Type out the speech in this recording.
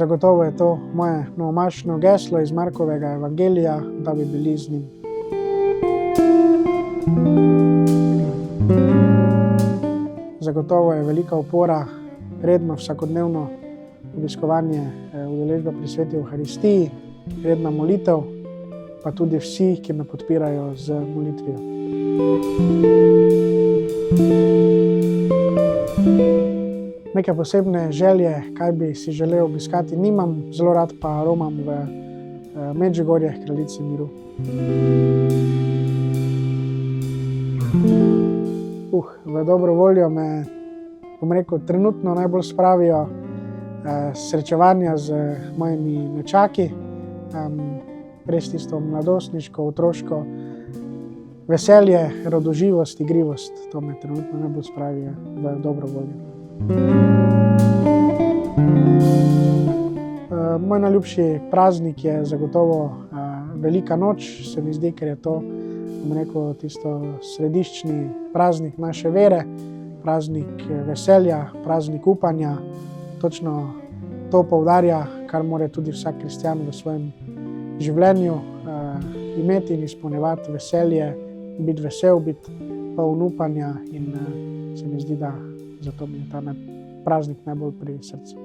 Zagotovo je to moje novomašno geslo iz Markovega evangelija, da bi bili z njim. Zagotovo je velika opora redno vsakodnevno obiskovanje udeležbe pri sveti Evharistiji, redna molitev, pa tudi vsi, ki me podpirajo z molitvijo. Neke posebne želje, kaj bi si želel obiskati, nimam, zelo rad pa romam v Medžugorje k Kraljici miru. V dobro voljo me, trenutno najbolj spravijo srečevanja z mojimi nečaki, res tisto mladostniško, otroško veselje, radoživost, igrivost, to me trenutno najbolj spravi v dobro voljo. Moj najljubši praznik je zagotovo Velika noč, se mi zdi, ker je to, tisto središčni praznik naše vere, praznik veselja, praznik upanja, točno to poudarja, kar mora tudi vsak kristjan v svojem življenju imeti in izpolnjevati veselje, biti vesel, biti poln upanja in se mi zdi, da zato mi je ta praznik najbolj pri srcu.